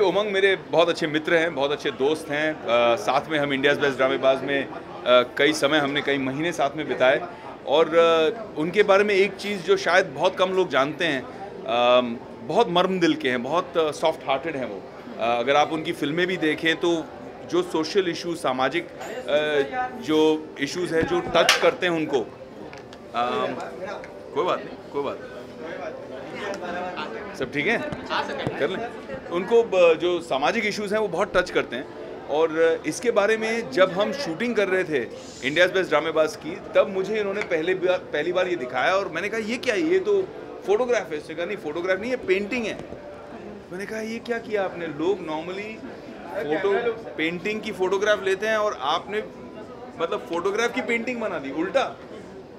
उमंग मेरे बहुत अच्छे मित्र हैं, बहुत अच्छे दोस्त हैं। साथ में हम इंडियाज़ बेस्ट ड्रामेबाज में कई समय हमने कई महीने साथ में बिताए और उनके बारे में एक चीज़ जो शायद बहुत कम लोग जानते हैं, बहुत मर्म दिल के हैं, बहुत सॉफ्ट हार्टेड हैं वो। अगर आप उनकी फिल्में भी देखें तो जो सोशल इशूज़, सामाजिक जो इश्यूज़ हैं जो टच करते हैं उनको, कोई बात नहीं, कोई बात नहीं, सब ठीक है, कर लें। उनको जो सामाजिक इश्यूज़ हैं वो बहुत टच करते हैं और इसके बारे में जब हम शूटिंग कर रहे थे इंडियाज़ बेस्ट ड्रामेबाज की, तब मुझे इन्होंने पहली बार ये दिखाया और मैंने कहा ये क्या है, ये तो फोटोग्राफ है। इसने कहा नहीं, फोटोग्राफ नहीं, ये पेंटिंग है। मैंने कहा ये क्या किया आपने? लोग नॉर्मली पेंटिंग की फोटोग्राफ लेते हैं और आपने मतलब फोटोग्राफ की पेंटिंग बना दी, उल्टा।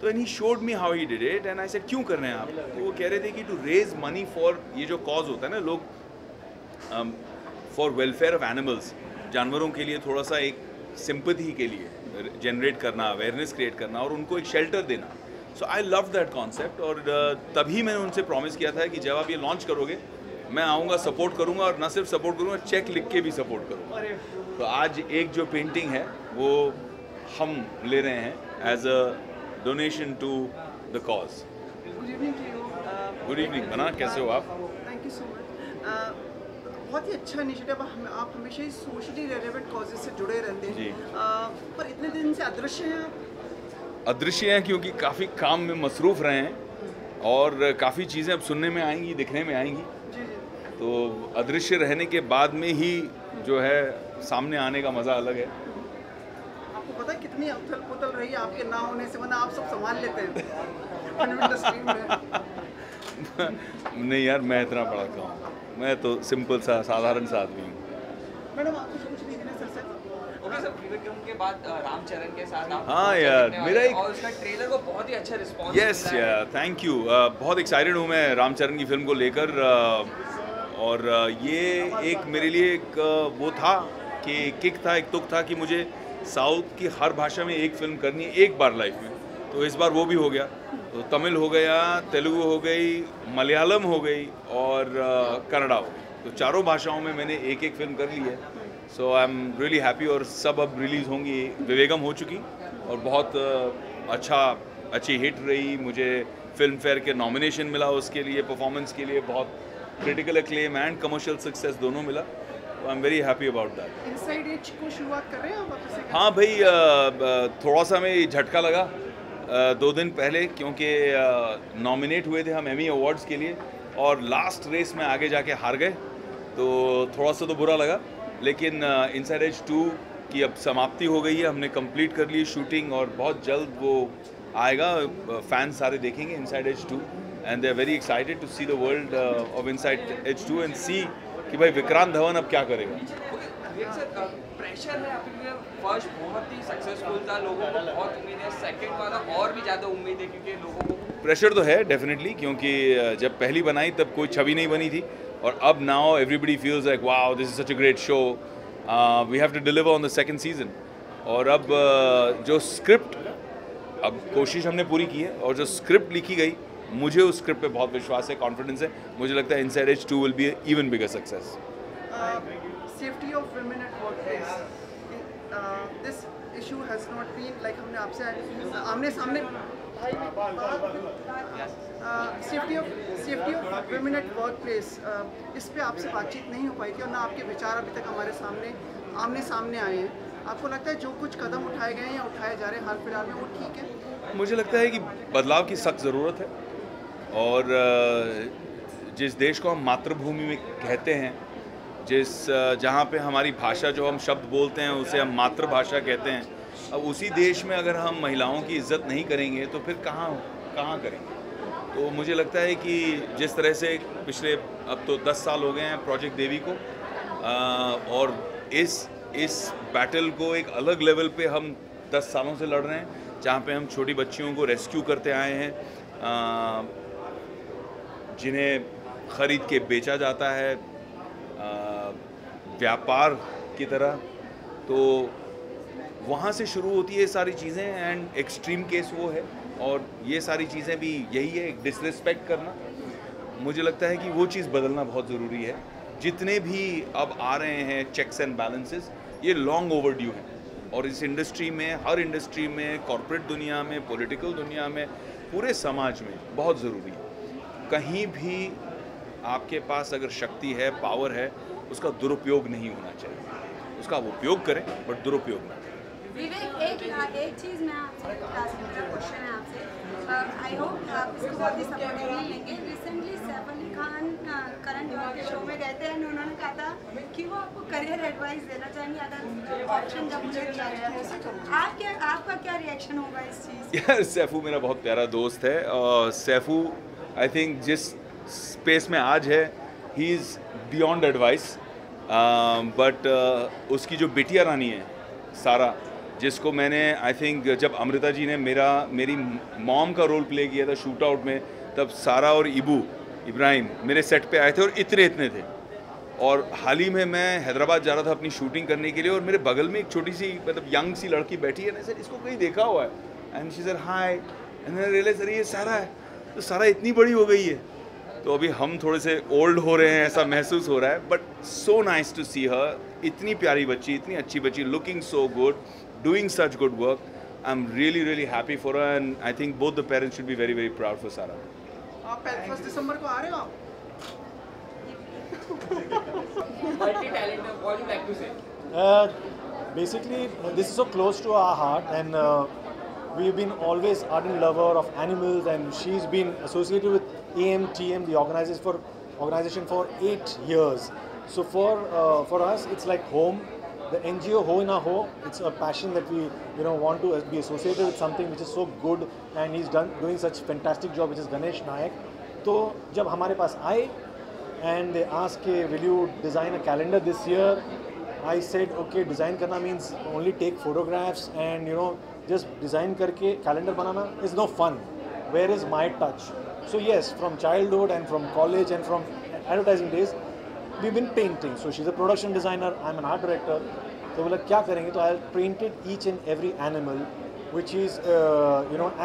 तो and he showed me how he did it and I said क्यों कर रहे हैं आप? तो वो कह रहे थे कि टू रेज मनी फॉर ये जो कॉज होता है ना, लोग फॉर वेलफेयर ऑफ एनिमल्स, जानवरों के लिए थोड़ा सा एक सिंपैथी के लिए जनरेट करना, अवेयरनेस क्रिएट करना और उनको एक शेल्टर देना। सो आई लव दैट कॉन्सेप्ट और तभी मैंने उनसे प्रॉमिस किया था कि जब आप ये लॉन्च करोगे मैं आऊँगा, सपोर्ट करूँगा और न सिर्फ सपोर्ट करूँगा, चेक लिख के भी सपोर्ट करूँगा। तो आज एक जो पेंटिंग है वो हम ले रहे हैं as a donation to the cause. Good evening to you. Good evening बना, कैसे हो आप? Thank you so much. बहुत ही अच्छा इनिशिएटिव। आप हमेशा ही सोशली रेलेवेंट कॉजेज से जुड़े रहते हैं जी। पर इतने दिन से अदृश्य हैं आप? अदृश्य हैं क्योंकि काफ़ी काम में मसरूफ़ रहे हैं और काफ़ी चीज़ें अब सुनने में आएंगी, दिखने में आएंगी। जी जी। तो अदृश्य रहने के बाद में ही जो है सामने आने का मज़ा अलग है। आपको पता है कितनी उथल पुथल रही है आपके ना होने से, वरना आप सब संभाल लेते हैं फिल्म इंडस्ट्री में। नहीं यार, मैं इतना बड़ा हूँ, मैं तो सिंपल सा साधारण सा आदमी हूँ। मैडम आप कुछ पूछ रही थी ना सर से? ओके सर, त्रिविक्रम के बाद रामचरण के साथ आप हाँ यार, मेरा एक और उसका ट्रेलर को बहुत ही अच्छा रिस्पांस यस यार, थैंक यू। बहुत एक्साइटेड हूँ मैं रामचरण की फिल्म को लेकर और ये एक मेरे लिए एक वो था कि किक था, एक तुक था कि मुझे साउथ की हर भाषा में एक फिल्म करनी है एक बार लाइफ में। तो इस बार वो भी हो गया। तो तमिल हो गया, तेलुगु हो गई, मलयालम हो गई और कन्नड़ा हो गई। तो चारों भाषाओं में मैंने एक एक फिल्म कर ली है। सो आई एम रियली हैप्पी और सब अब रिलीज़ होंगी। विवेगम हो चुकी और बहुत अच्छी हिट रही। मुझे फिल्म फेयर के नॉमिनेशन मिला उसके लिए, परफॉर्मेंस के लिए बहुत critical acclaim and commercial success दोनों मिला। तो I am very happy about that. Inside edge को शुरुआत कर रहे हैं आप वापस से? हाँ भाई, थोड़ा सा मैं झटका लगा 2 दिन पहले क्योंकि नॉमिनेट हुए थे हम एमी अवार्ड्स के लिए और लास्ट रेस में आगे जाके हार गए। तो थोड़ा सा तो बुरा लगा, लेकिन इनसाइड एज 2 की अब समाप्ति हो गई है, हमने कंप्लीट कर ली शूटिंग और बहुत जल्द वो आएगा। फैंस सारे देखेंगे Inside as 2 and they are very excited to see the world of Inside as 2 and see कि भाई विक्रांत धवन अब क्या करेगा। सर, प्रेशर है आपके लिए? फर्स्ट बहुत ही सक्सेसफुल था, लोगों को बहुत उम्मीद है, सेकंड वाला और भी ज़्यादा उम्मीद है क्योंकि लोगों को प्रेशर तो है डेफिनेटली, क्योंकि जब पहली बनाई तब कोई छवि नहीं बनी थी और अब now everybody feels like wow this is such a great show, we have to deliver on the second season. और अब जो स्क्रिप्ट, अब कोशिश हमने पूरी की है और जो स्क्रिप्ट लिखी गई, मुझे उस स्क्रिप्ट पे बहुत विश्वास है, कॉन्फिडेंस है। मुझे लगता है inside as 2 will be even bigger success. Safety of women at workplace, this issue has not been like हमने आपसे आमने सामने safety of women at workplace, इस पे आपसे बातचीत नहीं हो पाई थी और ना आपके विचार अभी तक हमारे सामने आमने सामने आए हैं। आपको लगता है जो कुछ कदम उठाए गए हैं या उठाए जा रहे हैं हाल फिलहाल में वो ठीक है? मुझे लगता है कि बदलाव की सख्त ज़रूरत है और जिस देश को हम मातृभूमि में कहते हैं, जहाँ पे हमारी भाषा, जो हम शब्द बोलते हैं उसे हम मातृभाषा कहते हैं, अब उसी देश में अगर हम महिलाओं की इज्जत नहीं करेंगे तो फिर कहाँ करेंगे। तो मुझे लगता है कि जिस तरह से पिछले अब तो 10 साल हो गए हैं प्रोजेक्ट देवी को, और इस बैटल को एक अलग लेवल पे हम 10 सालों से लड़ रहे हैं, जहाँ पे हम छोटी बच्चियों को रेस्क्यू करते आए हैं, जिन्हें ख़रीद के बेचा जाता है व्यापार की तरह। तो वहाँ से शुरू होती है ये सारी चीज़ें एंड एक्सट्रीम केस वो है, और ये सारी चीज़ें भी यही है, एक डिसरिस्पेक्ट करना। मुझे लगता है कि वो चीज़ बदलना बहुत ज़रूरी है जितने भी अब आ रहे हैं चेक्स एंड बैलेंसेस, ये लॉन्ग ओवरड्यू हैं। और इस इंडस्ट्री में, हर इंडस्ट्री में, कॉर्पोरेट दुनिया में, पॉलिटिकल दुनिया में, पूरे समाज में बहुत ज़रूरी है। कहीं भी आपके पास अगर शक्ति है, पावर है, उसका दुरुपयोग नहीं होना चाहिए। उसका आप उपयोग करें बट दुरुपयोग ना करें। विवेक, एक चीज़ मैं आपसे क्वेश्चन है आपसे, आई होप आप इसको बहुत ही सपोर्टिवली लेंगे। रिसेंटली सैफ अली खान करण जौहर के शो में गए थे एंड उन्होंने कहा था कि वो आपको करियर एडवाइस देना चाहेंगे अगर ऑप्शन जब मुझे दिया गया। आपका क्या रिएक्शन होगा इस चीज़? यार सैफू मेरा बहुत प्यारा दोस्त है और सैफू आई थिंक जिस स्पेस में आज है, he is beyond advice. But उसकी जो बिटिया रानी है सारा, जिसको मैंने आई थिंक जब अमृता जी ने मेरी मॉम का रोल प्ले किया था शूट आउट में, तब सारा और इब्राहिम मेरे सेट पे आए थे और इतने थे। और हाल ही में मैं हैदराबाद जा रहा था अपनी शूटिंग करने के लिए और मेरे बगल में एक छोटी सी मतलब यंग सी लड़की बैठी है। मैं सर इसको कहीं देखा हुआ है and she said hi and मैंने रियलाइज सर ये सारा है। तो सारा इतनी बड़ी हो गई है, तो अभी हम थोड़े से ओल्ड हो रहे हैं ऐसा महसूस हो रहा है। बट सो नाइस टू सी हर, इतनी प्यारी बच्ची, इतनी अच्छी बच्ची, looking so good, doing such good work. I'm really happy for her and I think both the parents should be very proud for Sarah. आप 1 दिसंबर को आ रहे हो आप? Multi-talented, what do you like to say? Basically, this is so close to our heart, and we've been always ardent lover of animals, and she's been associated with AMTM, the organization for 8 years. So for us, it's like home. The NGO Ho in a Ho, it's a passion that we want to be associated with something which is so good, and he's doing such fantastic job, which is Ganesh Nayak. तो जब हमारे पास आए and they asked will you design a calendar this year, I said okay, design करना means only take photographs and just design करके calendar banana is no fun. Where is my touch? So yes, from childhood and from college and from advertising days, we've been painting. So she's a production designer, I'm an art director. तो बोला क्या करेंगे, तो I painted each and every animal which is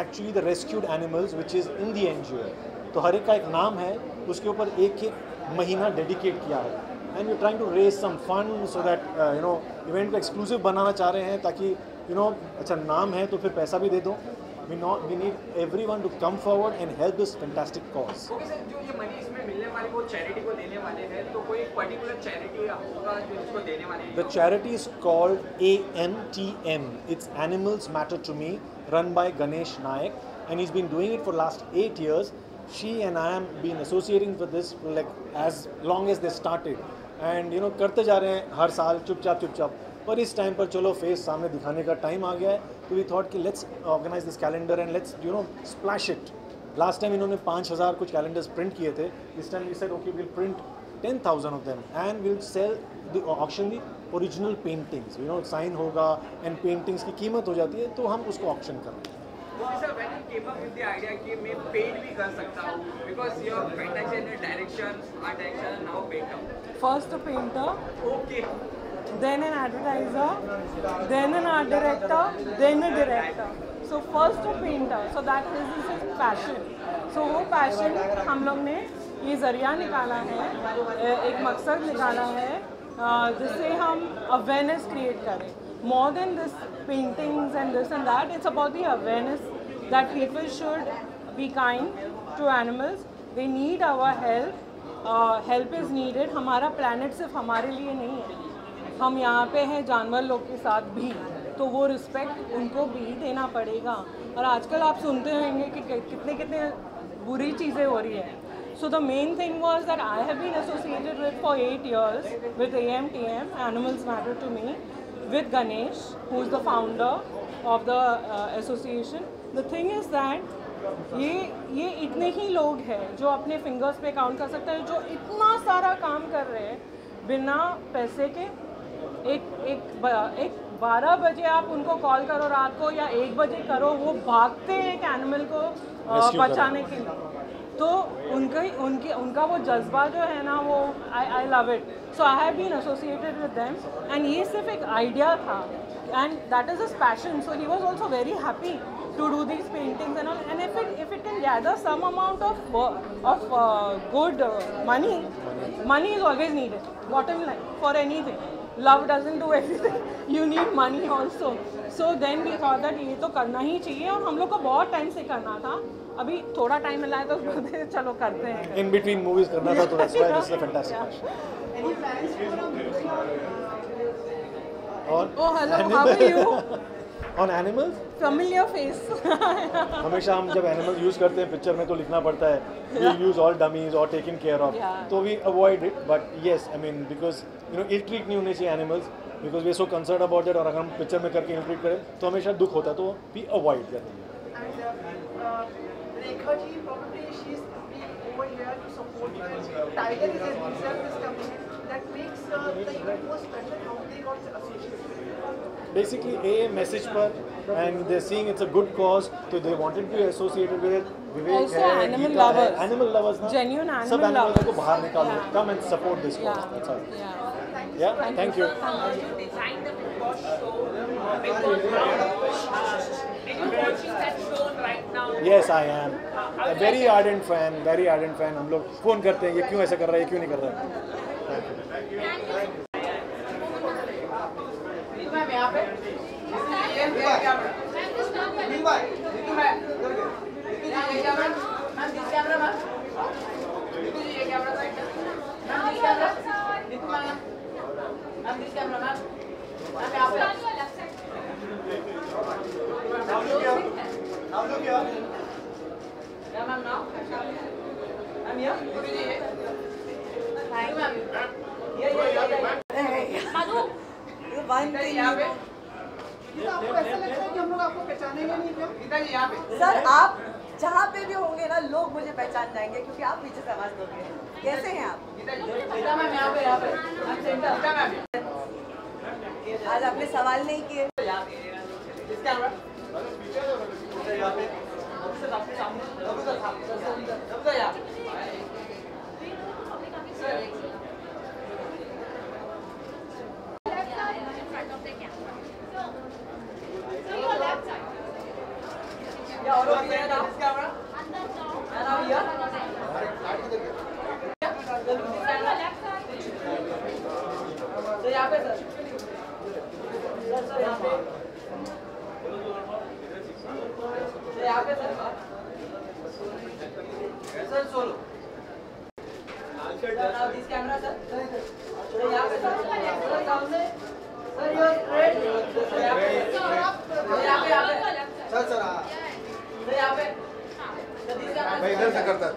actually the rescued animals which is in the NGO. तो हर एक का एक नाम है, उसके ऊपर एक महीना डेडिकेट किया है and we're trying to raise some fund so that event को एक्सक्लूसिव बनाना चाह रहे हैं ताकि अच्छा नाम है तो फिर पैसा भी दे दो. We need everyone to come forward and help this fantastic cause. Okay sir, जो ये मनी इसमें मिलने वाली वो चैरिटी को देने वाले हैं, तो कोई पर्टिकुलर चैरिटी होगा जो इसको देने वाले हैं? The charity is called AMTM. It's Animals Matter to Me, run by Ganesh Nayak, and he's been doing it for last 8 years. She and I have been associating with this like as long as they started, and करते जा रहे हैं हर साल चुपचाप. पर इस time पर चलो फेस सामने दिखाने का टाइम आ गया है, तो वी थॉट कि let's organise this calendar and let's splash it. Last time इन्होंने 5000 कुछ कैलेंडर्स प्रिंट किए थे. This time we said okay will print 10,000 of them and will sell the auction the original paintings. Sign होगा and paintings की कीमत हो जाती है, तो हम उसको ऑक्शन कर रहे हैं. Sir, when you came up with the idea कि मैं पेंट भी कर सकता हूँ, because your fantasy and direction, art direction, now painter. First a painter, Okay. then an advertiser, then an art director, then a director. So first a painter, so that is his passion. So वो passion हम लोग ने ये जरिया निकाला है, एक मकसद निकाला है जिससे हम awareness create करें. More than this paintings and this and that, it's about the awareness that people should be kind to animals. They need our help. Help is needed. हमारा planet सिर्फ हमारे लिए नहीं है, हम यहाँ पे हैं जानवर लोग के साथ भी, तो वो रिस्पेक्ट उनको भी देना पड़ेगा. और आजकल आप सुनते होंगे कि कितने बुरी चीज़ें हो रही हैं. So the main thing was that I have been associated with for 8 years with AMTM, Animals Matter to Me, with Ganesh, who is the founder of the association. The thing is that ये इतने ही लोग हैं जो अपने fingers पे count कर सकते हैं, जो इतना सारा काम कर रहे हैं बिना पैसे के. एक 12 बजे आप उनको कॉल करो रात को या 1 बजे करो, वो भागते हैं एक एनिमल को बचाने के लिए. तो उनका वो जज्बा जो है ना, वो I love it. So I have been associated with them and ये सिर्फ एक आइडिया था and that is his passion. So he was also very happy to do these paintings and all, and if it can gather some amount of good money is always needed. Bottom line for anything. Love doesn't do everything. You need money also. So then we thought that ये तो करना ही चाहिए और हम लोग को बहुत time से करना था. अभी थोड़ा टाइम मिला है तो चलो करते हैं. In between movies करना था तो that's why this is a fantastic. Any plans for a movie On Oh hello, how are you? On animals? Familiar face. हमेशा हम जब एनिमल यूज करते हैं पिक्चर में तो लिखना पड़ता है we use all dummies or taken care of. तो we avoid it, but yes, I mean because ill treat नहीं होने चाहिए animals because we are so concerned about it. और अगर हम पिक्चर में करके ill treat करें तो हमेशा दुख होता है तो we avoid that. And Rekha ji, probably she's over here to support you. Tiger is himself is coming in. That makes the event more special. How they got associated with it? Basically a message पर and they're seeing it's a good cause so they wanted to be associated with it. Also animal lovers. Animal lovers ना. Genuine animal सब animals lovers. को बाहर निकालो. Come and support this cause. That's all. Yeah. Thank you. You designed the Big Boss show because are you watching that show right now? Yes, I am. A very ardent fan. Very ardent fan. हम लोग phone करते हैं ये क्यों ऐसा कर रहा है ये क्यों नहीं कर रहा है. ये तो आपको ऐसा लगता है कि हम लोग आपको पहचानेंगे नहीं क्या? सर आप जहाँ पे भी होंगे ना लोग मुझे पहचान जाएंगे क्योंकि आप पीछे से आवाज दोगे. कैसे हैं आप? आज आपने सवाल नहीं किए. मैं इधर से करता था.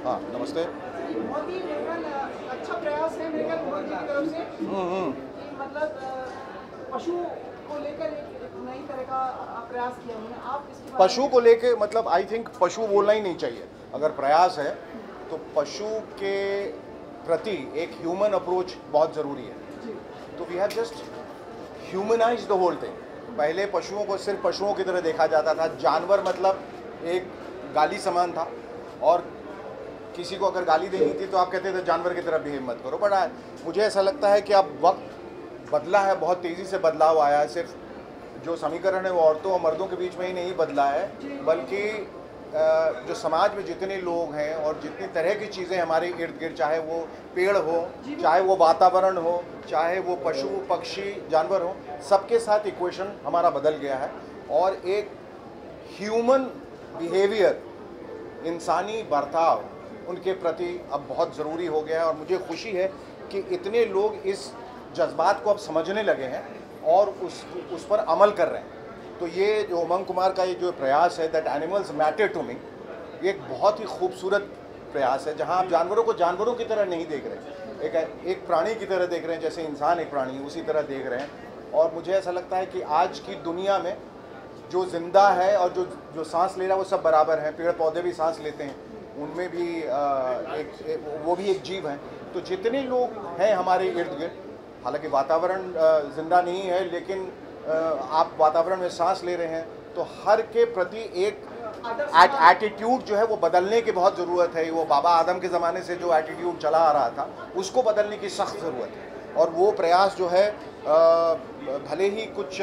हाँ नमस्ते. बहुत ही अच्छा प्रयास है मेरे ख्याल मोदी की तरफ से कि मतलब पशु को लेकर एक नई तरह का प्रयास किया उन्होंने. आप इसके बारे पशु को लेके मतलब आई थिंक पशु बोलना ही नहीं चाहिए. अगर प्रयास है तो पशु के प्रति एक ह्यूमन अप्रोच बहुत ज़रूरी है. तो we have just humanise the whole thing. पहले पशुओं को सिर्फ पशुओं की तरह देखा जाता था. जानवर मतलब एक गाली समान था और किसी को अगर गाली देनी थी तो आप कहते थे जानवर की तरह बिहेव मत करो. बट मुझे ऐसा लगता है कि अब वक्त बदला है, बहुत तेज़ी से बदलाव आया है. सिर्फ जो समीकरण है वो औरतों और मर्दों के बीच में ही नहीं बदला है, बल्कि जो समाज में जितने लोग हैं और जितनी तरह की चीज़ें हमारे इर्द गिर्द, चाहे वो पेड़ हो, चाहे वो वातावरण हो, चाहे वो पशु पक्षी जानवर हो, सबके साथ इक्वेशन हमारा बदल गया है. और एक ह्यूमन बिहेवियर, इंसानी बर्ताव उनके प्रति अब बहुत ज़रूरी हो गया है. और मुझे खुशी है कि इतने लोग इस जज्बात को अब समझने लगे हैं और उस पर अमल कर रहे हैं. तो ये जो उमंग कुमार का ये जो प्रयास है that animals matter to me, ये एक बहुत ही खूबसूरत प्रयास है जहां आप जानवरों को जानवरों की तरह नहीं देख रहे, एक प्राणी की तरह देख रहे हैं. जैसे इंसान एक प्राणी उसी तरह देख रहे हैं. और मुझे ऐसा लगता है कि आज की दुनिया में जो जिंदा है और जो सांस ले रहा है वो सब बराबर हैं. पेड़ पौधे भी सांस लेते हैं, उनमें भी वो भी एक जीव हैं. तो जितने लोग हैं हमारे इर्द गिर्द, हालांकि वातावरण जिंदा नहीं है लेकिन आप वातावरण में सांस ले रहे हैं, तो हर के प्रति एक एटीट्यूड जो है वो बदलने की बहुत ज़रूरत है। वो बाबा आदम के ज़माने से जो एटीट्यूड चला आ रहा था उसको बदलने की सख्त ज़रूरत है। और वो प्रयास जो है भले ही कुछ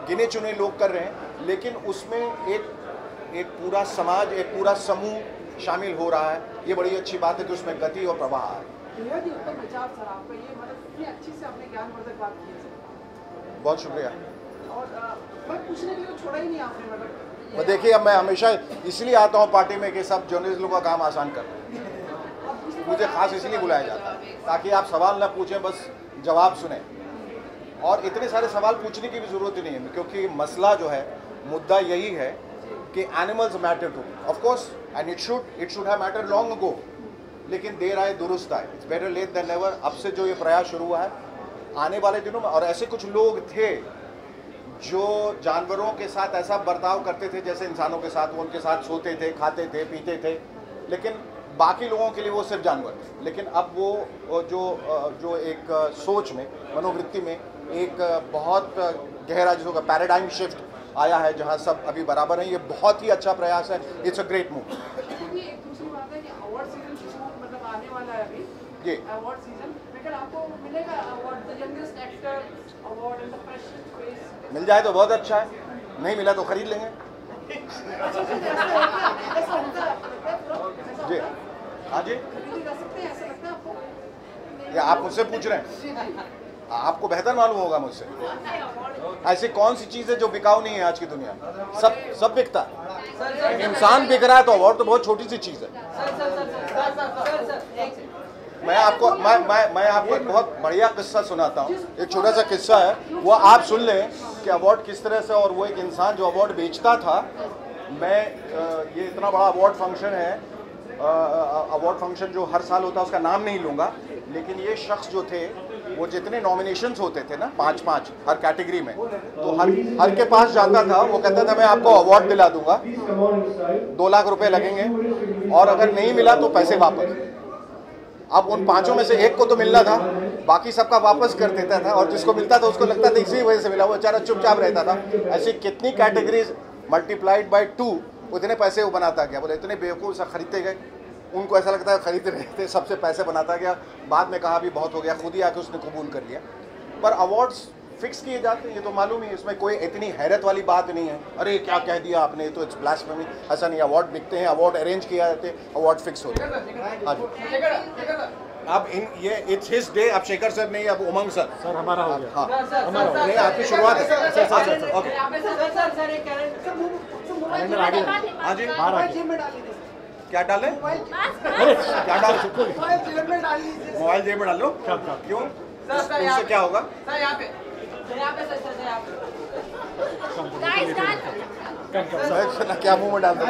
गिने चुने लोग कर रहे हैं, लेकिन उसमें एक पूरा समाज, एक पूरा समूह शामिल हो रहा है। ये बड़ी अच्छी बात है कि उसमें गति और प्रवाह है। बेहद ही उत्तम विचार सर आपका, ये मतलब इतनी अच्छी से आपने ज्ञानवर्धक बात की है सर। बहुत शुक्रिया। और मैं पूछने के लिए छोड़ा ही नहीं आपने, मतलब देखिए अब मैं हमेशा इसलिए आता हूँ पार्टी में कि सब जर्नलिस्टों का काम आसान कर रहे हैं। मुझे खास इसलिए बुलाया जाता है ताकि आप सवाल ना पूछें, बस जवाब सुने। और इतने सारे सवाल पूछने की भी ज़रूरत ही नहीं है, क्योंकि मसला जो है, मुद्दा यही है कि animals matter to me of course, and it should have matter long ago, लेकिन देर आए दुरुस्त आए। It's better late than never. अब से जो ये प्रयास शुरू हुआ है, आने वाले दिनों में, और ऐसे कुछ लोग थे जो जानवरों के साथ ऐसा बर्ताव करते थे जैसे इंसानों के साथ, वो उनके साथ सोते थे, खाते थे, पीते थे, लेकिन बाकी लोगों के लिए वो सिर्फ जानवर थे। लेकिन अब वो जो एक सोच में, मनोवृत्ति में एक बहुत गहरा जिसका पैराडाइम शिफ्ट आया है, जहां सब अभी बराबर हैं। ये बहुत ही अच्छा प्रयास है। It's a great move. एक दूसरी बात है कि अवार्ड सीजन शुरू मतलब आने वाला है अभी, जी अवार्ड सीजन, लेकिन आपको मिलेगा award, the youngest actor award in the freshest face. मिल जाए तो बहुत अच्छा है, नहीं मिला तो खरीद लेंगे। जी हाँ जी, या आप मुझसे पूछ रहे हैं? आपको बेहतर मालूम होगा मुझसे। ऐसी कौन सी चीज़ है जो बिकाऊ नहीं है आज की दुनिया में? सब बिकता है। इंसान बिक रहा है तो अवार्ड तो बहुत छोटी सी चीज़ है। मैं आपको एक बहुत बढ़िया किस्सा सुनाता हूँ। एक छोटा सा किस्सा है, वो आप सुन लें कि अवार्ड किस तरह से। और वो एक इंसान जो अवार्ड बेचता था, ये इतना बड़ा अवार्ड फंक्शन है, अवार्ड फंक्शन जो हर साल होता है, उसका नाम नहीं लूँगा, लेकिन ये शख्स जो थे, वो जितने नॉमिनेशंस होते थे ना, 5-5 हर कैटेगरी में, तो हर के पास जाता था। वो कहता था मैं आपको अवार्ड दिला दूंगा, 2 लाख रुपए लगेंगे, और अगर नहीं मिला तो पैसे वापस। अब उन 5 में से एक को तो मिलना था, बाकी सबका वापस कर देता था, और जिसको मिलता था उसको लगता था इसी वजह से मिला, वो बेचारा चुपचाप रहता था। ऐसी कितनी कैटेगरीज मल्टीप्लाइड बाई 2 उतने पैसे वो बनाता गया। बोले इतने बेवकूफ़ सा खरीदते गए, उनको ऐसा लगता है खरीद रहे थे, सबसे पैसे बनाता गया। बाद में कहा भी बहुत हो गया, खुद ही आके उसने कबूल कर लिया। पर अवार्ड्स फिक्स किए जाते हैं, ये तो मालूम ही, इसमें कोई इतनी हैरत वाली बात नहीं है। अरे क्या कह दिया आपने, तो इट्स ब्लास्फेमी। ऐसा नहीं, अवार्ड बिकते हैं, अवार्ड अरेंज किया जाते हैं, अवार्ड फिक्स होते हैं। हाँ जी, अब ये इट्स हिज डे। अब शेखर सर नहीं, अब उमंग सर। सर हमारा हो गया। हाँ हमारा नहीं, आपकी शुरुआत है। ओके हाँ जी, क्या डालें? क्या डाल? मोबाइल जेब में डाल लो। क्यों? उससे क्या होगा? क्या मुंह में डाल दो?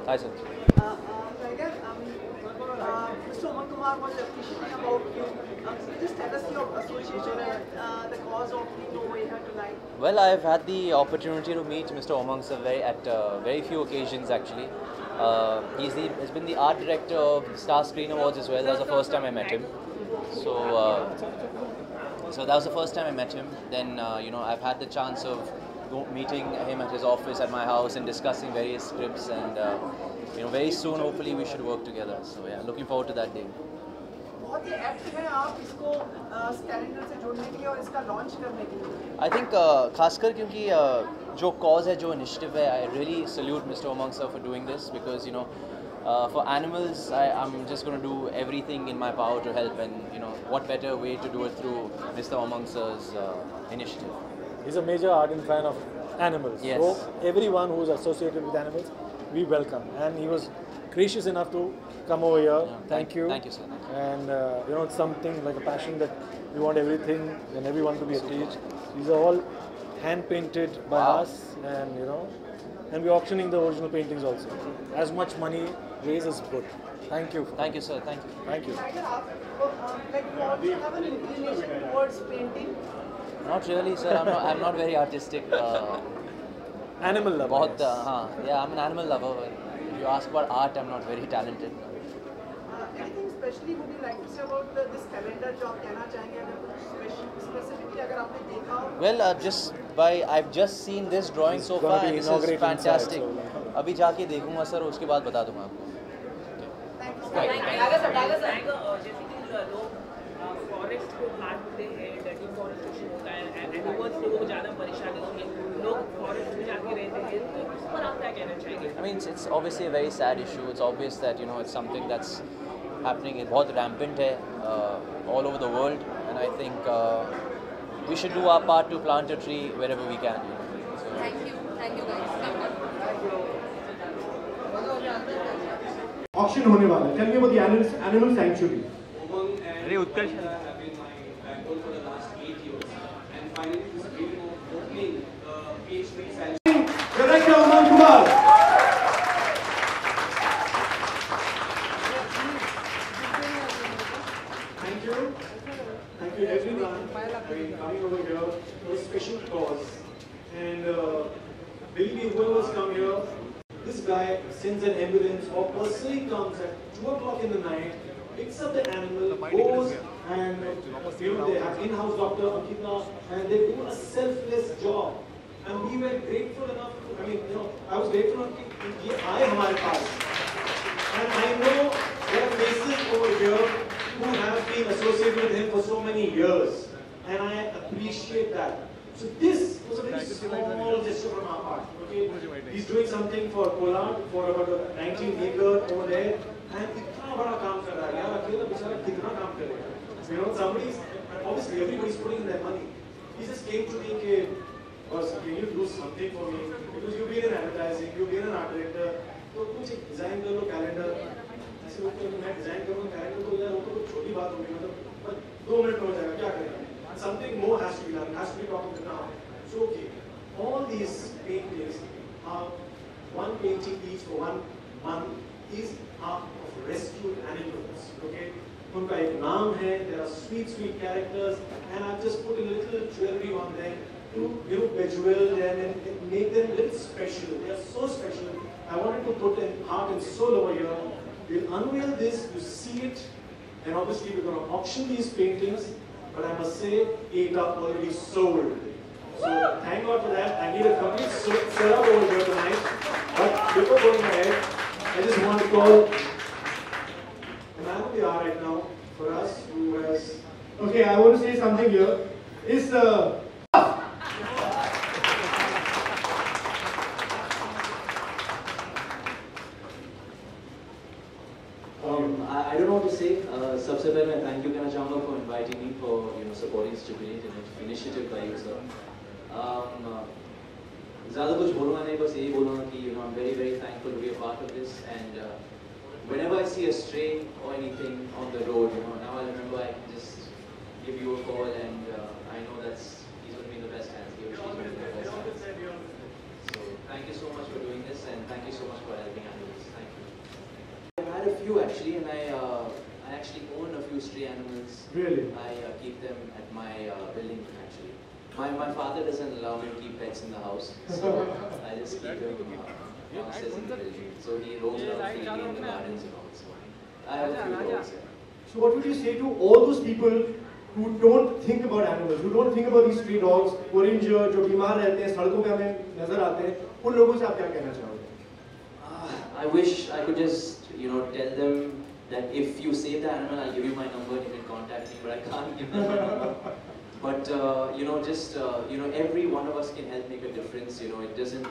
Hi, sir. Mr. Umang Kumar was appreciating about you. Just tell us your association and the cause of being over here tonight. Well, I've had the opportunity to meet Mr. Umang sir at very few occasions actually. He's been the art director of Star Screen Awards as well. That was the first time I met him. So that was the first time I met him. Then I've had the chance of meeting him at his office at my house and discussing various scripts, and very soon hopefully we should work together. So yeah, looking forward to that day. बहुत बहुत ही act हैं आप इसको calendar से जोड़ने के लिए और इसका लॉन्च करने के लिए। आई थिंक खासकर क्योंकि जो कॉज है, जो इनिशिएटिव है, I really salute mister Umang sir for doing this because you know for animals, I'm just going to do everything in my power to help, and you know what better way to do it through Mr. Umang sir's initiative. He's a major ardent fan of animals. Yes. So everyone who's associated with animals, we welcome. And he was gracious enough to come over here. Yeah, thank you. Thank you, sir. Thank you. And you know, it's something like a passion that we want everything and everyone to be pleased. These are all hand painted by us, and you know, and we're auctioning the original paintings also. As much money raised is good. Thank you. Thank you, sir. Thank you. Thank you. Tiger, आप like you also have an inclination towards painting. Not really, sir. I'm not very artistic. Animal lover. बहुत yeah, I'm an animal lover. If you ask about art, I'm not very talented. Anything specially would you like to say about this calendar जो आप कहना चाहेंगे, अगर कुछ specifically अगर आपने देखा हो? Well, I've just seen this drawing so far, and this is fantastic. अभी जाके देखूंगा सर, उसके बाद बता दूंगा आपको. लोग फॉरेस्ट को काटते हैं, डिफॉरेस्टेशन होता है, एनिमल्स लोगों को ज़्यादा परेशानी होती है, लोग फॉरेस्ट में जाके रहते हैं, तो इस पर आप क्या कहना चाहेंगे? I mean, it's obviously a very sad issue. It's obvious that you know it's something that's happening. It's बहुत rampant है all over the world, and I think we should do our part to plant a tree wherever we can. So, Thank you guys. Auction होने वाला है. Tell me about the animal sanctuary. अरे उत्कर्ष have been my backbone for the last 8 years, and finally this dream of opening PhD sanctuary. Director Umang Kumar. Thank you everyone for coming over here for a special cause, and believe me, whoever's come here, this guy sends an ambulance or personally comes at 2 o'clock in the night, picks up the animal, goes and you know, they have in-house doctor Ankita, and they do a selfless job. And we were grateful enough to, I mean, you know, I was grateful enough to ye aaye hamare paas. And I know there are faces over here who have been associated with him for so many years, and I appreciate that. So this was a very small gesture from our part. Okay, he's doing something for Poland, for about 19 acre over there, and इतना बड़ा काम कर रहा है यार, अकेला बेचारा कितना काम करेगा? You know, somebody's obviously everybody's putting in their money. He just came to me कि, boss, can you do something for me? Because you've been in advertising, you've been an art director, तो कुछ एक design कर लो calendar. ऐसे वो तो मैं design करूँगा calendar तो यार वो तो कुछ छोटी बात होगी, मतलब 2 मिनट में हो जाएगा, क्या करेगा? Something more has to be done, has to be talked to now. So okay, all these paintings are one painting each for 1 month is of rescued animals. Okay, उनका एक नाम है, there are sweet characters, and I've just put a little jewelry on them to bejewel them and make them a little special. They are so special. I wanted to put in heart and soul over here. We'll unveil this, you see it, and obviously we're going to auction these paintings. But I must say, 8 are already sold. So thank God for that. I need a complete setup over here tonight. But before going ahead, I just want to call the man of the hour right now for us, who has. Okay, I want to say something here. Is I don't know what to say. सबसे पहले मैं thank you कहना चाहूँगा for inviting me, for supporting such a great initiative by you, sir. ज़्यादा कुछ बोलूँगा नहीं, बस यही बोलूँगा कि I'm very thankful to be a part of this, and whenever I see a stray or anything on the road, now I remember I can just give you a call, and I know he's going to be in the best hands. He or she's going to be in the best hands. So thank you so much for doing this, and thank you so much for helping animals. Thank you. I've had a few actually, and I actually own a few stray animals. Really? I keep them at my building actually. My father doesn't allow me to keep pets in the house, so I just keep them downstairs in the building. So he roams around freely in the gardens and all. So I have a few dogs. So what would you say to all those people who don't think about animals, who don't think about these stray dogs, who are injured, जो बीमार रहते हैं, सड़कों पे हमें नजर आते हैं, उन लोगों से आप क्या कहना चाहोगे? I wish I could just tell them that if you save the animal, I'll give you my number and you can contact me, but I can't give them my number. But you know, just you know, every one of us can help make a difference. You know, it doesn't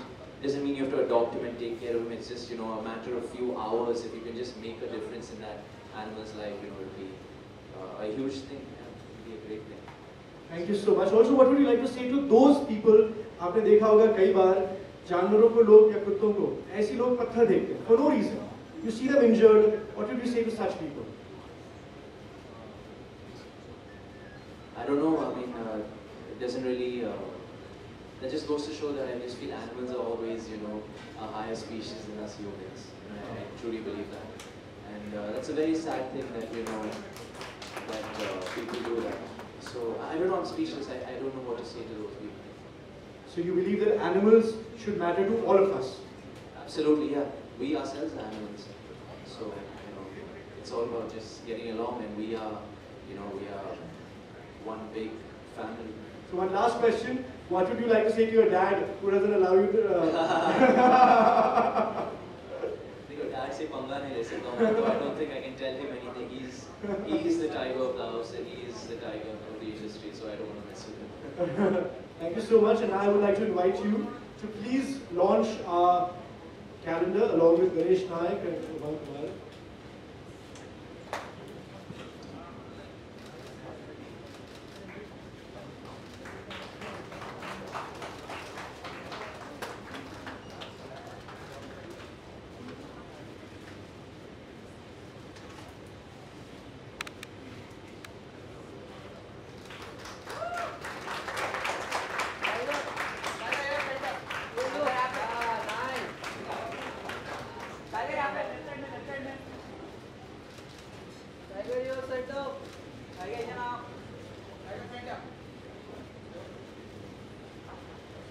mean you have to adopt him and take care of him. It's just, you know, a matter of few hours. If you can just make a difference in that animal's life, you know, it'll be a huge thing. Yeah, it'll be a great thing. Thank you so much. Also, what would you like to say to those people? आपने देखा होगा कई बार जानवरों को लोग या कुत्तों को ऐसे लोग पत्थर देखते हैं for no reason. You see them injured. What would you say to such people? I don't know. I mean, it doesn't really. That just goes to show that I just feel animals are always, you know, a higher species than us humans. And I truly believe that. And that's a very sad thing that, you know, that people do that. So I don't know, I'm speechless. I don't know what to say to those people. So you believe that animals should matter to all of us? Absolutely, yeah. We ourselves are animals. So, you know, it's all about just getting along, and we are, you know, we are one big family. So one last question. What would you like to say to your dad who doesn't allow you to... Your dad say panga nahi le sakta hu, so I don't think I can tell him anything. He is the tiger of the house and he is the tiger of the industry, so I don't want to mess with him. Thank you so much, and I would like to invite you to please launch our calendar along with Ganesh Naik and Umang Kumar.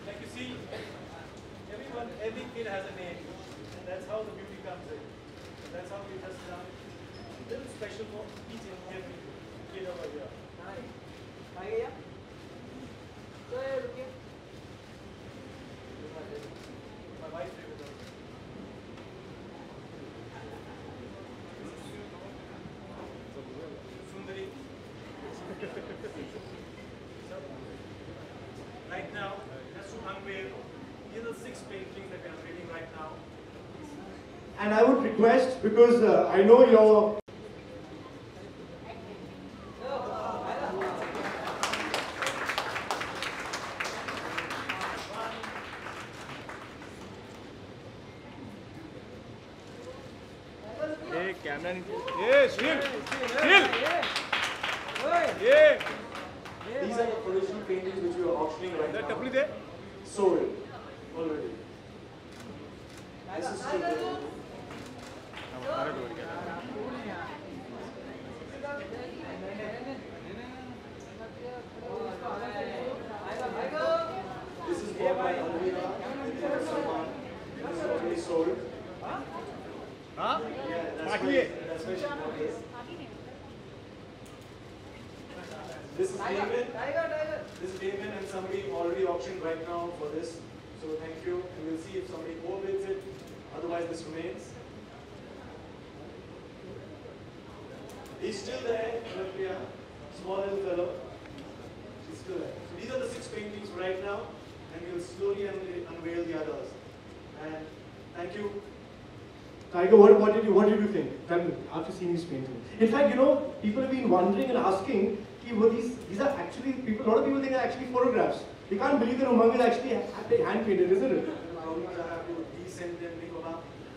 Like you see, every kid has a name, and that's how the beauty comes in. And that's how we just done a little special for each and every kid over here. My wife is with us. Sundari. So, right now, just to unveil, these are 6 paintings that we are reading right now. And I would request, because I know your... Hey, camera नहीं. Hey, Shiv. Yeah. These are the original paintings which we are auctioning right now. Tapli de. Sold already. This is still there. This is bought by Almira and Salman. This is already sold. Huh? Yeah, that's where she bought this. This is David. This is David and somebody already auctioned right now for this. So thank you. And we'll see if somebody overbids it. Otherwise this remains. He's still there, Priya. Small little fellow. He's still there. So these are the 6 paintings right now. And we'll slowly unveil the others. And thank you. Tiger, what did you think after seeing these paintings? In fact, you know, people have been wondering and asking, these are actually, a lot of people think they're actually photographs. They can't believe that Umang is actually hand painted, isn't it?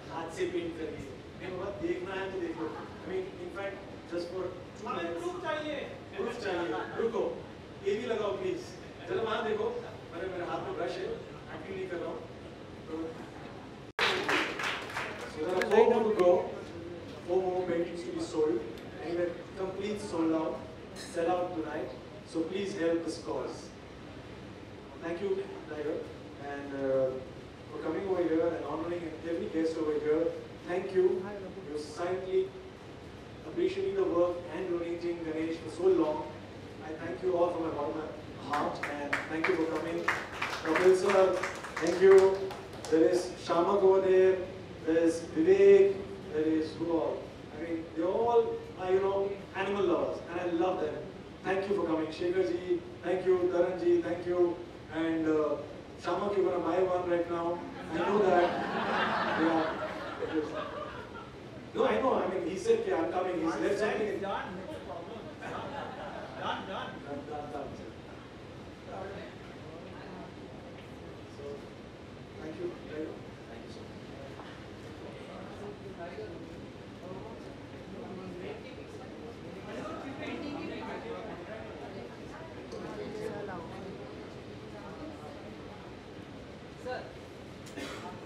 I mean, in fact, just for 2 minutes. Proof चाहिए. रुको. ये भी लगाओ please. चलो वहाँ देखो. मेरे हाथ में brush है. Acting नहीं कर रहा हूँ. So there are 4 more to go. 4 more paintings to be sold. And we're complete sold out. Sell out tonight. So please help this cause. Thank you, Tiger, and for coming over here and honoring every guest over here. Thank you. You silently appreciating the work and donating Ganesh for so long. I thank you all from my bottom of my heart, and thank you for coming. Kapil sir, thank you. There is Shamak over there. There is Vivek. There is who all? I Catherine, they all are, you know, animal lovers, and I love them. Thank you for coming. Shekhar ji, thank you. Taran ji, thank you. And Shamak, you're going to buy one right now. I know that. Yeah. No, I know. I mean, he said, okay, I'm coming. He's left something in. Done. So, thank you. Thank you so much.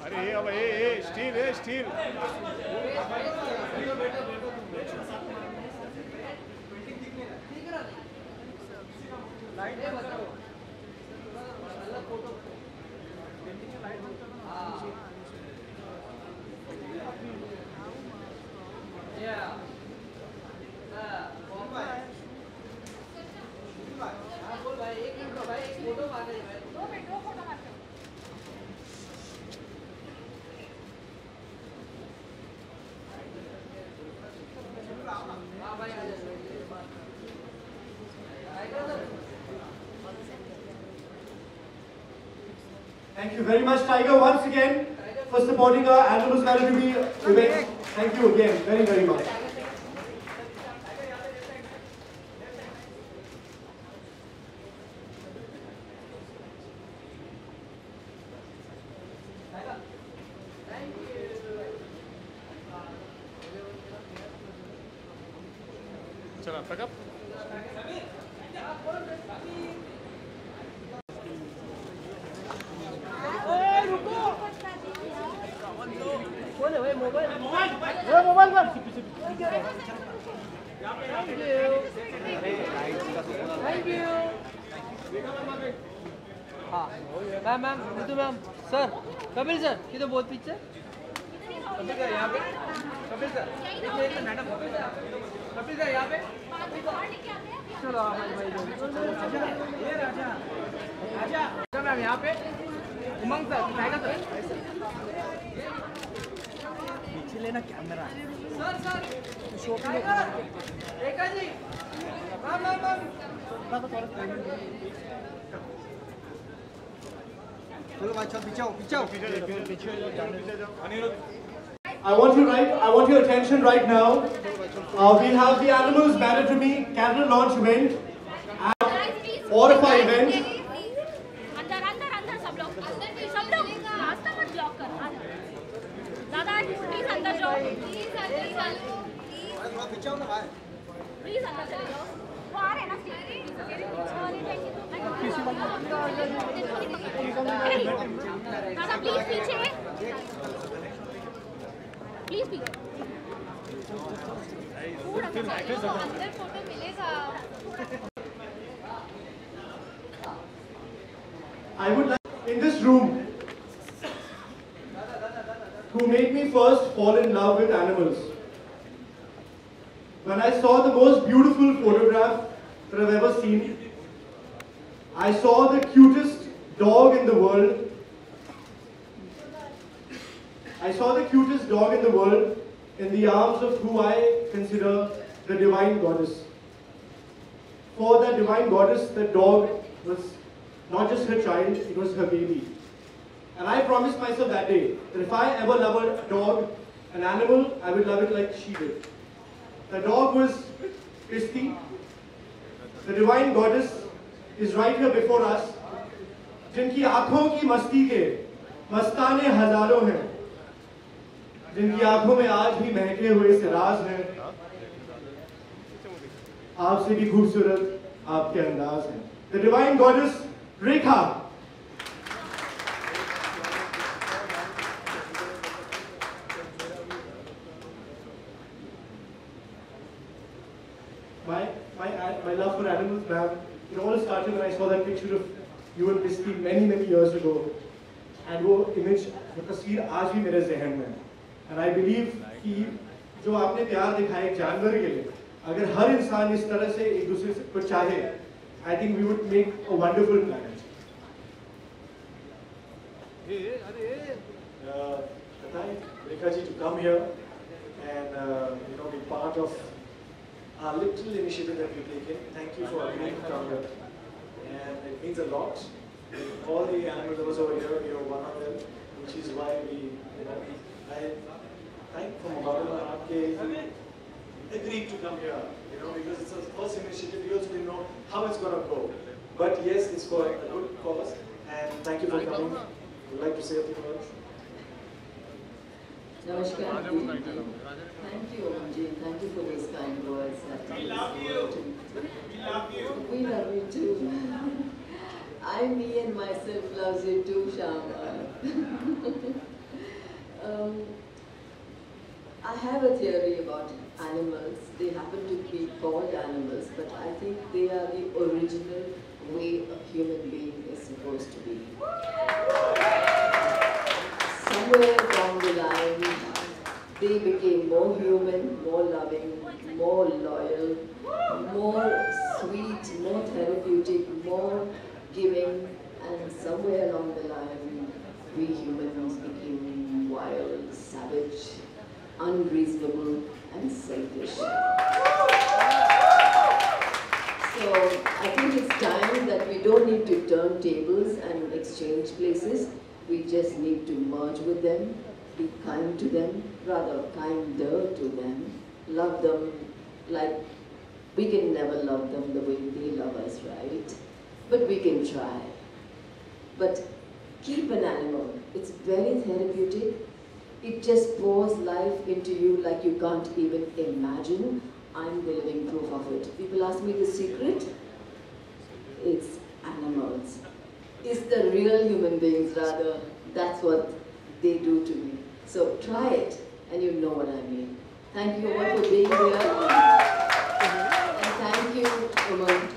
अरे अब ए steel Thank you very much, Tiger, once again for supporting our Animals Matter-to-Be event. Thank you again, very, very much. चला pack up Thank you. हाँ ma'am Neetu ma'am sir Kapil sir किधर बहुत पीछे Kapil sir यहाँ पे Kapil sir madam Kapil sir यहाँ पे चलो ये राजा राजा मैम यहाँ पे उमंग सर टाइगर सर पीछे लेना कैमरा सर सर शो पे Rekha ji ma'am ma'am ma'am I want your attention right now. We have the Animals Matter-to-Me candle launch event at 4 or 5 events. अंदर सब लोग रास्ता मत ब्लॉक कर दादा प्लीज अंदर जाओ प्लीज अंदर चले जाओ वो आ रहे हैं ना दादा प्लीज पीछे प्लीज पीछे अंदर फोटो मिलेगा I would like in this room who made me first fall in love with animals. When I saw the most beautiful photograph that I've ever seen, I saw the cutest dog in the world. I saw the cutest dog in the world in the arms of who I consider the divine goddess. For that divine goddess, the dog was not just her child, it was her baby. And I promised myself that day that if I ever love a dog, an animal, I would love it like she did. The dog was Christy. The divine goddess is right here before us, जिनकी आँखों की मस्ती के मस्ताने हजारों हैं, जिनकी आँखों में आज भी महके हुए से राज हैं, आपसे भी खूबसूरत आपके अंदाज हैं. The divine goddess Rekha. My love for animals, ma'am, it all started when I saw that picture of you and Misty many years ago. And वो image, वो तस्वीर आज भी मेरे ज़हन में है. And I believe कि जो आपने प्यार दिखाया एक जानवर के लिए, अगर हर इंसान इस तरह से एक दूसरे को चाहे, I think we would make a wonderful planet. Rekha ji to come here and be part of our little initiative that we've taken. Thank you for agreeing to come here. And it means a lot. All the animal lovers over here, you're one of them, which is why I thank from the bottom of my heart that agreed to come here, because it's a first initiative. We also didn't know how it's going to go. But yes, it's for a good cause, and thank you for coming. Would like to say a few words? Namaskar. Thank you, Omji. Thank you for those kind words. We love you. We love you. We love you too. Me and myself loves you too, Shama. I have a theory about animals. They happen to be called animals, but I think they are the original way a human being is supposed to be. Somewhere down the line, they became more human, more loving, more loyal, more sweet, more therapeutic, more giving, and somewhere along the line, we humans became wild, savage, unreasonable, and selfish. So I think it's time that we don't need to turn tables and exchange places. We just need to merge with them, be kind to them, rather kinder to them, love them like we can never love them the way they love us, right? But we can try. But keep an animal. It's very therapeutic. It just pours life into you like you can't even imagine. I'm the living proof of it. People ask me the secret. It's animals. It's the real human beings, rather. That's what they do to me. So try it, and you know what I mean. Thank you all for being here. And thank you, Umang,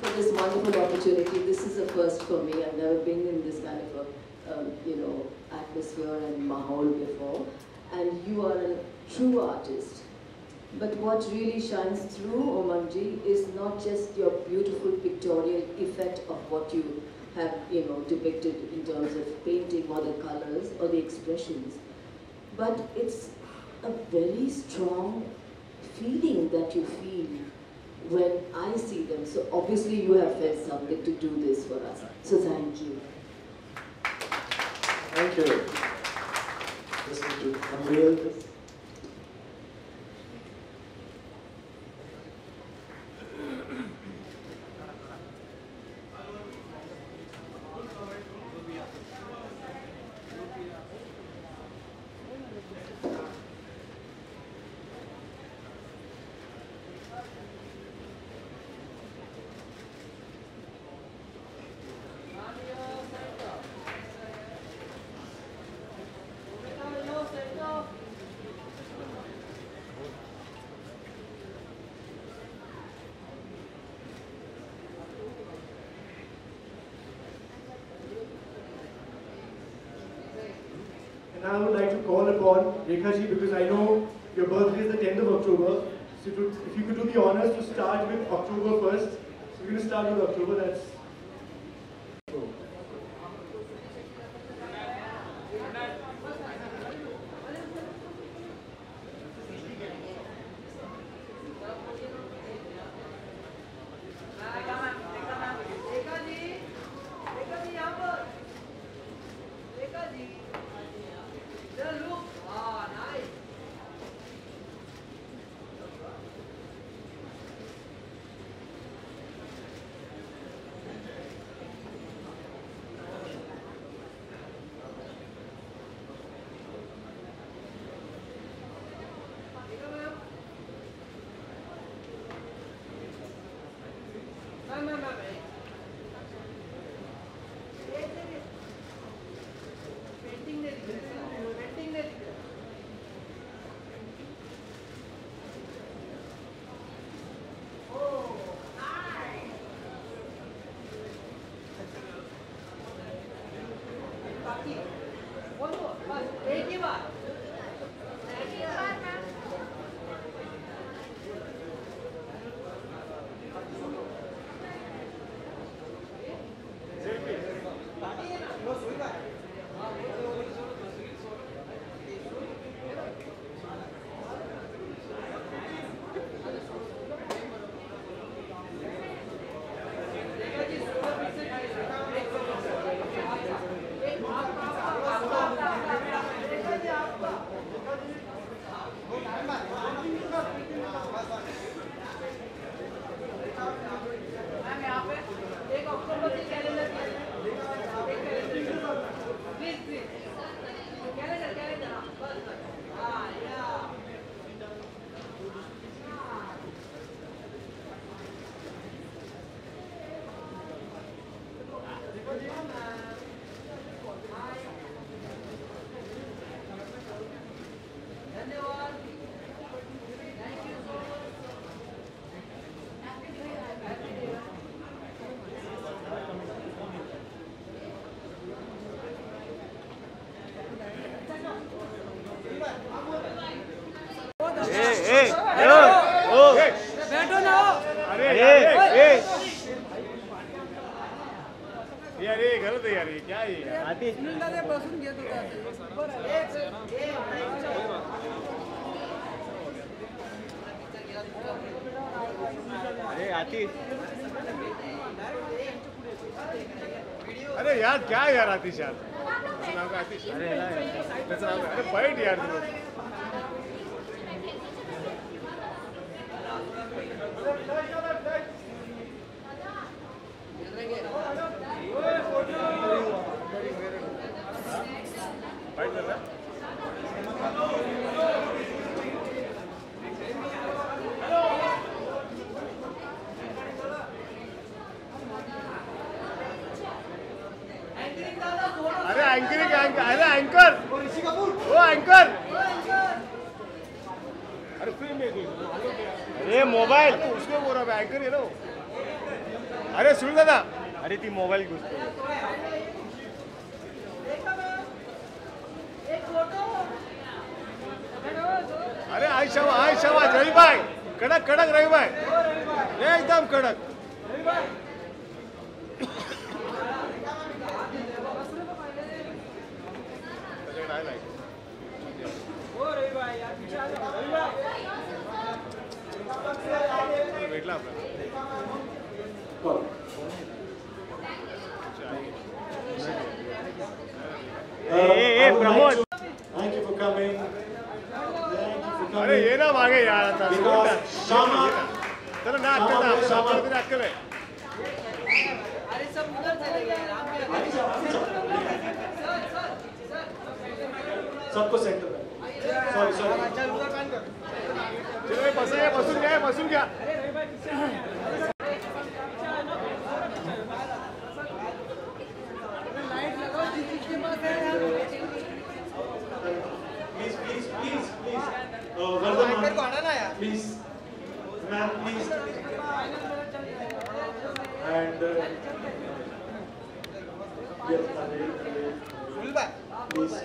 for this wonderful opportunity. This is a first for me. I've never been in this kind of a, atmosphere and mahal before. And you are a true artist. But what really shines through, Umangji, is not just your beautiful pictorial effect of what you have, depicted in terms of painting or the colors or the expressions, but it's a very strong feeling that you feel when I see them. So obviously you have felt something to do this for us. So thank you. Thank you. Listen to Unreal. And I would like to call upon Rekha ji, because I know your birthday is the 10th of October. So if you could do the honors to start with October first. So we're going to start with October. That's क्या ये आती बसून घेत अरे आती अरे यार क्या यार आतिश यार नाम का आतिश अरे फाइट यार फाइट कर रहा है अरे एंकर वो एंकर अरे अरे मोबाईल उसको बोल रहा एंकर है ना अरे सुन दादा अरे ती मोबाईल घुसतो अरे आई शाबाश रवि भाई कडक कडक रवि भाई एकदम कडक भेटला Pramod Thank you for coming. अरे ये ना मागे यार आता चलो ना अक्कल है अरे सब उधर चले गए सबको सेंटर में सॉरी चलो बसून गया Please, ma'am, please. And yes, please.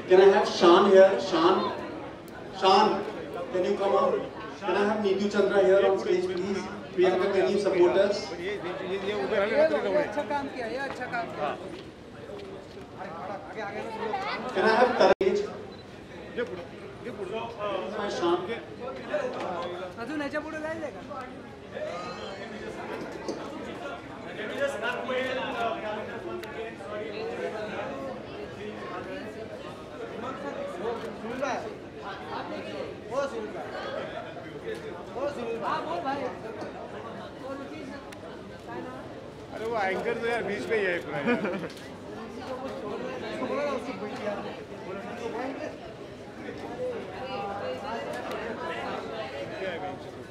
Can I have Shan here? Shan, can you come up? Can I have Neetu Chandra here on stage, please? Priyanka, can you support us? अच्छा काम किया ये अच्छा काम किया Can I have Courage? Shan. अजून याच्या पुढे जायचंय का अरे वो एंकर तो यार बीच में ही है पूरा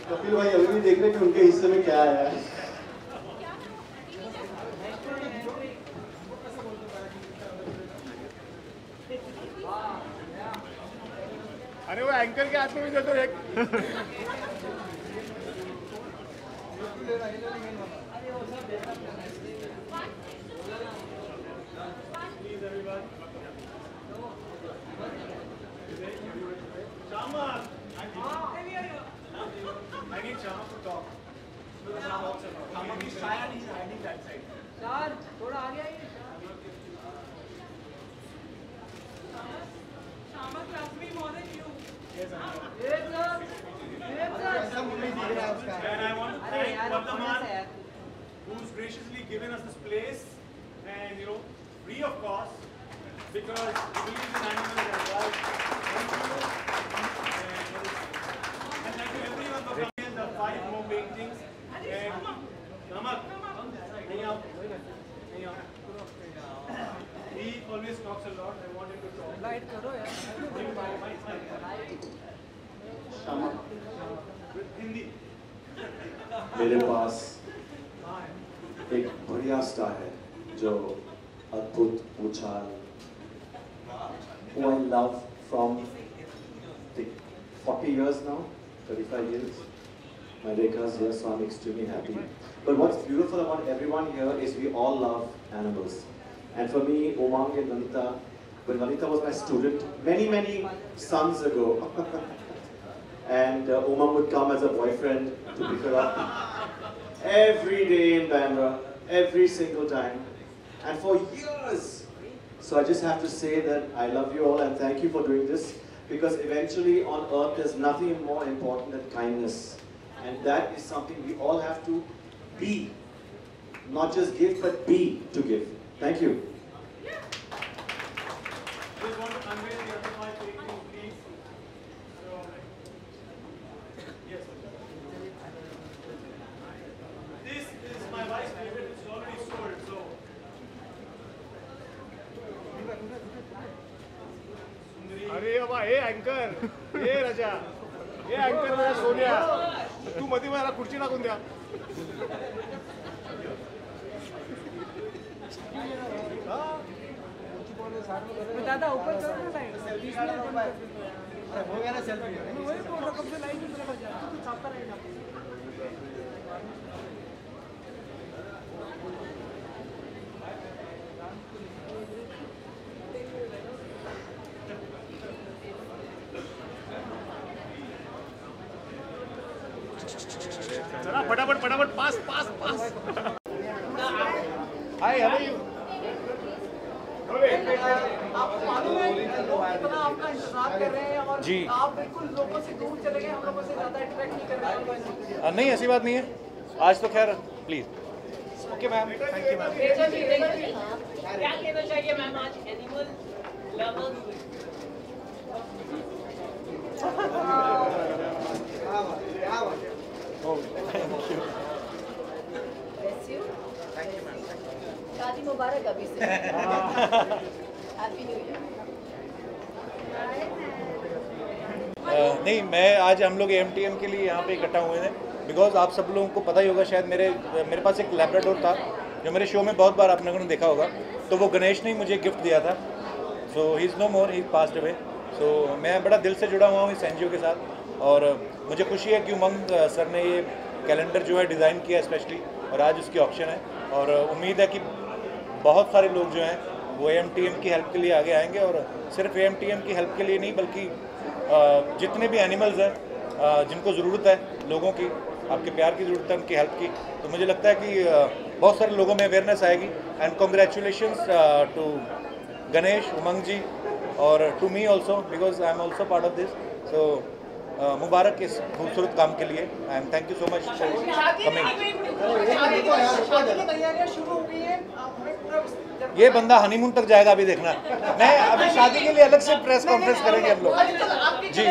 कपिल भाई अभी भी देख रहे कि उनके हिस्से में क्या आया है अरे वो एंकर के हाथ में भी दे दो एक I need Shama to talk. Shama is shy and he's hiding that side. Sir थोड़ा आगे आइए Shama trusts me more than you. And I want to thank Vardhaman, who's graciously given us this place, and free of cost, because we believe in animals as well. Thank you. And thank you everyone for coming in. The 5 more paintings. And Namak, he always talks a lot. I want him to talk. Light करो यार Shama, Hindi मेरे पास एक बढ़िया star है जो अद्भुत उछाल who I love from 40 years now, 35 years. My Rekha's here, so I'm extremely happy. But what's beautiful about everyone here is we all love animals. And for me, Umang and Vanita, when Vanita was my student many suns ago, and Umang would come as a boyfriend to pick her up every day in Bandra, every single time, and for years. So I just have to say that I love you all and thank you for doing this, because eventually on earth there's nothing more important than kindness, and that is something we all have to be, not just give but be to give. Thank you. Just want to unveil the other mic, please. So, yes. This is my wife's favorite. It's already sold. So. अरे बाबा हे अँकर हे राजा हे अँकर मेरा सोनिया तू मध्ये मला खुर्ची टाकून द्या दादा ऊपर करो ना लाइट हो गया ना सेल्फी वही बोल रहा कब से लाइट की तरफ जा तू छापा रहेगा चला फटाफट फटाफट पास पास पास हाय हाउ आर यू आपको मालूम है लोग कितना आपका इंतजार कर रहे हैं और जी। आप बिल्कुल लोगों से दूर चले गए, हम लोगों से ज्यादा इंटरेक्ट नहीं कर रहे हैं। नहीं ऐसी बात नहीं है आज तो खैर please okay ma'am thank you ma'am क्या कहना चाहिए मैम आज एनिमल लवर्स शादी मुबारक अभी से हैप्पी न्यू ईयर। नहीं मैं आज हम लोग AMTM के लिए यहाँ पे इकट्ठा हुए हैं बिकॉज आप सब लोगों को पता ही होगा शायद मेरे पास एक लैब्राडोर था जो मेरे शो में बहुत बार आप लोगों ने देखा होगा, तो वो गणेश ने मुझे गिफ्ट दिया था। So he is no more, he passed away. So मैं बड़ा दिल से जुड़ा हुआ हूँ इस NGO के साथ और मुझे खुशी है कि उमंग सर ने ये कैलेंडर जो है डिज़ाइन किया स्पेशली और आज उसकी ऑप्शन है और उम्मीद है कि बहुत सारे लोग जो हैं वो AMTM की हेल्प के लिए आगे आएंगे और सिर्फ AMTM की हेल्प के लिए नहीं बल्कि जितने भी एनिमल्स हैं जिनको ज़रूरत है लोगों की, आपके प्यार की ज़रूरत है, उनकी हेल्प की, तो मुझे लगता है कि बहुत सारे लोगों में अवेयरनेस आएगी। And congratulations to Ganesh, Umang ji और to me also because I am also part of this. So मुबारक इस खूबसूरत काम के लिए and thank you so much for coming. ये बंदा हनीमून तक जाएगा अभी देखना। मैं अभी शादी के लिए अलग से प्रेस कॉन्फ्रेंस करेंगे हम लोग जी।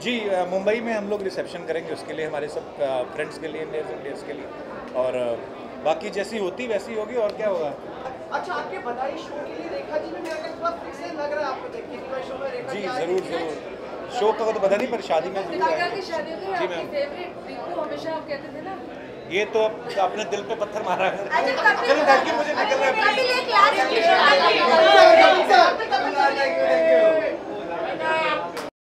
जी मुंबई में हम लोग रिसेप्शन करेंगे, उसके लिए हमारे सब फ्रेंड्स के लिए, इंडियंस के लिए, और बाकी जैसी होती वैसी होगी और क्या होगा। अच्छा आपके बधाई शो के लिए रेखा जी में मेरा थोड़ा फिक्स लग रहा है आपको देख के कि मैं शो में रेखा जी जरूर जरूर शो का तो पता नहीं पर शादी में जरूर की शादी में जी मैम। फेवरेट बिल्कुल हमेशा आप कहते थे ना ये तो अपने दिल पे पत्थर मारा है। चलो थैंक यू, मुझे निकलना है।